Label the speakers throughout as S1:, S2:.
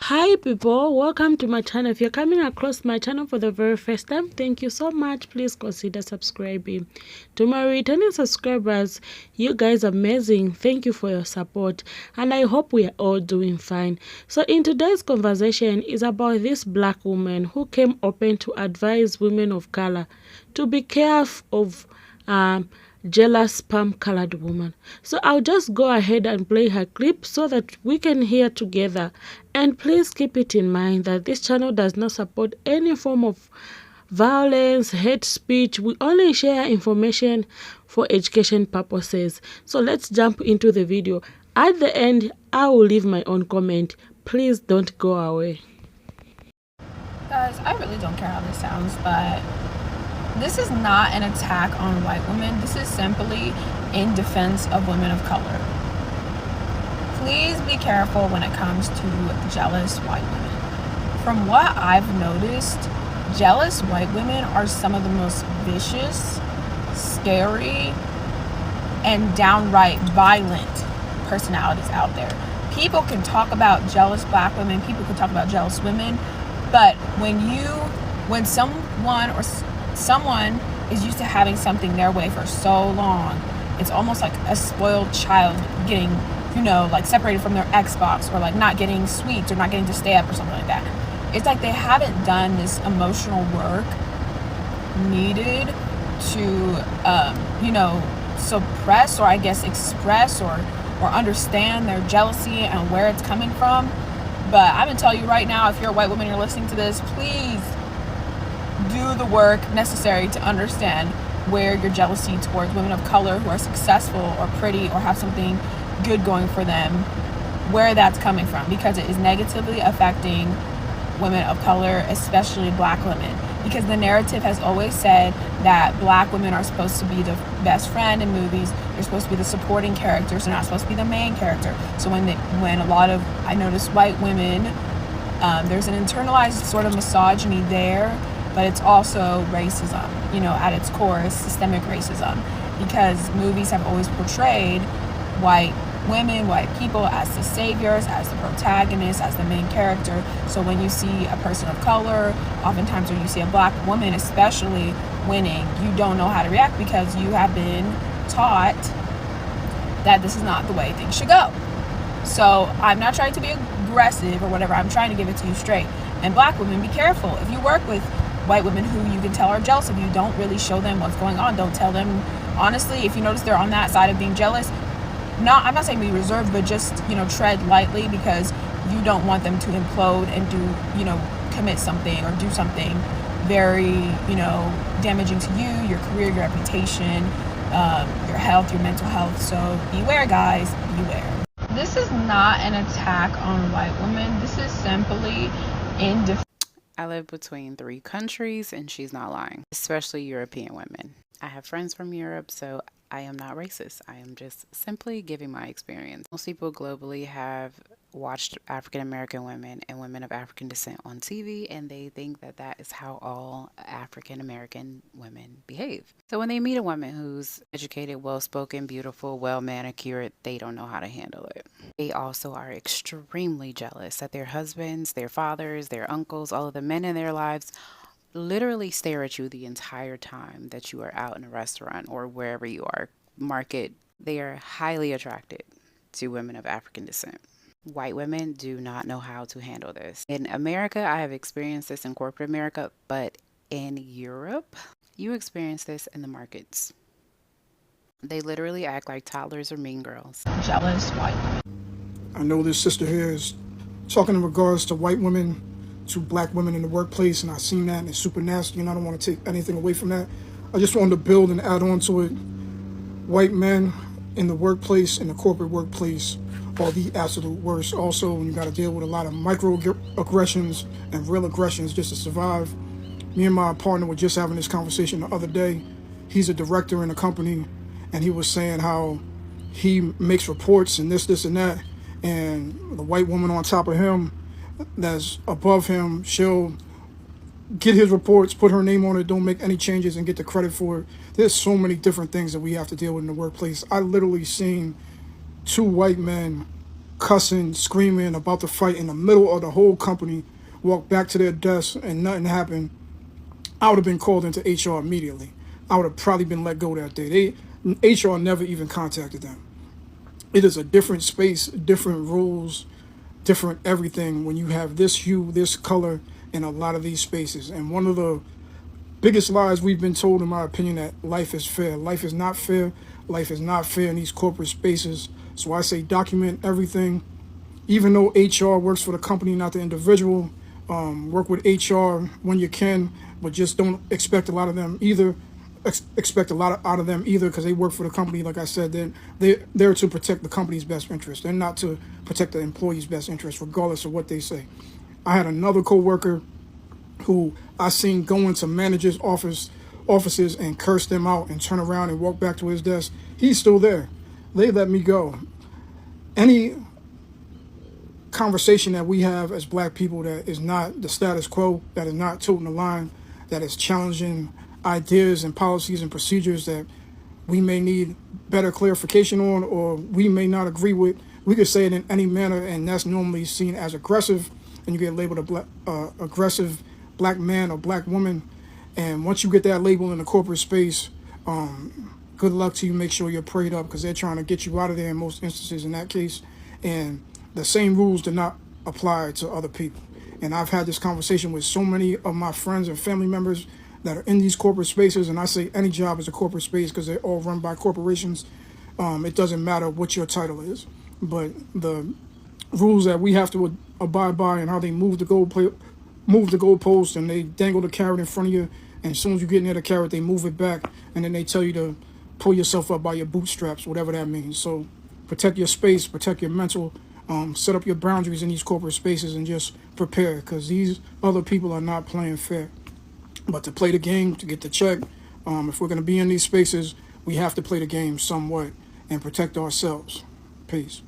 S1: Hi people, welcome to my channel. If you're coming across my channel for the very first time, thank you so much. Please consider subscribing. To my returning subscribers, you guys are amazing. Thank you for your support and I hope we are all doing fine. So in today's conversation is about this black woman who came open to advise women of color to be careful of jealous palm colored woman. So I'll just go ahead and play her clip so that we can hear together. And please keep it in mind that this channel does not support any form of violence, hate speech. We only share information for education purposes. So let's jump into the video. At the end, I will leave my own comment. Please don't go away.
S2: Guys, I really don't care how this sounds, but this is not an attack on white women. This is simply in defense of women of color. Please be careful when it comes to jealous white women. From what I've noticed, jealous white women are some of the most vicious, scary, and downright violent personalities out there. People can talk about jealous black women, people can talk about jealous women, but when someone is used to having something their way for so long, it's almost like a spoiled child getting, like separated from their Xbox, or like not getting sweets or not getting to stay up or something like that. It's like they haven't done this emotional work needed to, suppress, or I guess express or understand their jealousy and where it's coming from. But I'm gonna tell you right now, if you're a white woman and you're listening to this, please do the work necessary to understand where your jealousy towards women of color who are successful or pretty or have something good going for them, where that's coming from, because it is negatively affecting women of color, especially black women. Because the narrative has always said that black women are supposed to be the best friend in movies. They're supposed to be the supporting characters. They're not supposed to be the main character. So when a lot of, I notice, white women, there's an internalized sort of misogyny there, but it's also racism, at its core is systemic racism, because movies have always portrayed white women, white people as the saviors, as the protagonists, as the main character. So when you see a person of color, oftentimes when you see a black woman especially winning, you don't know how to react because you have been taught that this is not the way things should go. So I'm not trying to be aggressive or whatever, I'm trying to give it to you straight. And black women, be careful. If you work with white women who you can tell are jealous of you, don't really show them what's going on. Don't tell them, honestly, if you notice they're on that side of being jealous, I'm not saying be reserved, but just, tread lightly, because you don't want them to implode and do, commit something or do something very, damaging to you, your career, your reputation, your health, your mental health. So beware, guys, beware. This is not an attack on white women. This is simply in defense.
S3: I live between 3 countries, and she's not lying, especially European women. I have friends from Europe, so I am not racist. I am just simply giving my experience. Most people globally have watched African American women and women of African descent on TV, and they think that that is how all African American women behave. So when they meet a woman who's educated, well-spoken, beautiful, well-manicured, they don't know how to handle it. They also are extremely jealous that their husbands, their fathers, their uncles, all of the men in their lives literally stare at you the entire time that you are out in a restaurant or wherever you are, market. They are highly attracted to women of African descent. White women do not know how to handle this. In America, I have experienced this in corporate America, but in Europe, you experience this in the markets. They literally act like toddlers or mean girls.
S2: Jealous white women.
S4: I know this sister here is talking in regards to white women, to black women in the workplace, and I've seen that, and it's super nasty, and I don't want to take anything away from that. I just wanted to build and add on to it. White men in the workplace, in the corporate workplace, are the absolute worst. Also, when you got to deal with a lot of microaggressions and real aggressions just to survive. Me and my partner were just having this conversation the other day. He's a director in a company, and he was saying how he makes reports and this and that, and the white woman on top of him that's above him, she'll get his reports, put her name on it, don't make any changes, and get the credit for it. There's so many different things that we have to deal with in the workplace. I literally seen 2 white men cussing, screaming, about to fight in the middle of the whole company, walk back to their desk and nothing happened, I would have been called into HR immediately. I would have probably been let go that day. HR never even contacted them. It is a different space, different rules, different everything when you have this hue, this color in a lot of these spaces. And one of the biggest lies we've been told, in my opinion, that life is fair. Life is not fair. Life is not fair in these corporate spaces. So I say document everything. Even though HR works for the company, not the individual, work with HR when you can, but just don't expect a lot of them either. Expect a lot out of them either, because they work for the company. Like I said, they're there to protect the company's best interest. They're not to protect the employee's best interest, regardless of what they say. I had another coworker who I seen go into managers' offices and curse them out and turn around and walk back to his desk. He's still there. They let me go. Any conversation that we have as black people that is not the status quo, that is not toting the line, that is challenging ideas and policies and procedures that we may need better clarification on, or we may not agree with, we could say it in any manner, and that's normally seen as aggressive, and you get labeled a aggressive black man or black woman. And once you get that label in the corporate space, good luck to you. Make sure you're prayed up, because they're trying to get you out of there in most instances in that case. And the same rules do not apply to other people. And I've had this conversation with so many of my friends and family members that are in these corporate spaces, and I say any job is a corporate space because they're all run by corporations. It doesn't matter what your title is, but the rules that we have to abide by and how they move the goalpost, and they dangle the carrot in front of you, and as soon as you get near the carrot, they move it back, and then they tell you to pull yourself up by your bootstraps, whatever that means. So protect your space, protect your mental, set up your boundaries in these corporate spaces, and just prepare, because these other people are not playing fair. But to play the game, to get the check, if we're going to be in these spaces, we have to play the game somewhat and protect ourselves. Peace.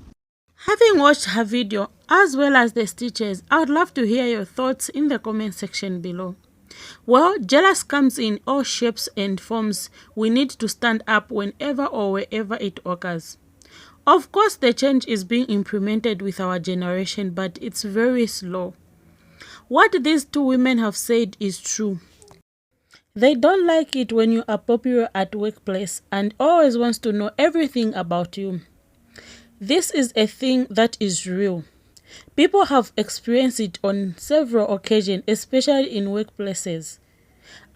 S1: Having watched her video as well as the stitches, I would love to hear your thoughts in the comment section below. Well, jealous comes in all shapes and forms. We need to stand up whenever or wherever it occurs. Of course, the change is being implemented with our generation, but it's very slow. What these two women have said is true. They don't like it when you are popular at workplace and always wants to know everything about you. This is a thing that is real. People have experienced it on several occasions, especially in workplaces.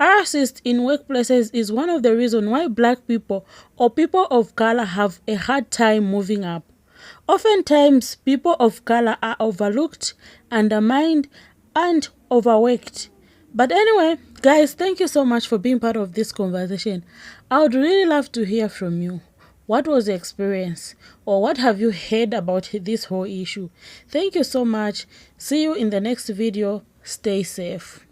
S1: Harassment in workplaces is one of the reasons why black people or people of color have a hard time moving up. Oftentimes, people of color are overlooked, undermined, and overworked. But anyway, guys, thank you so much for being part of this conversation. I would really love to hear from you. What was your experience? Or what have you heard about this whole issue? Thank you so much. See you in the next video. Stay safe.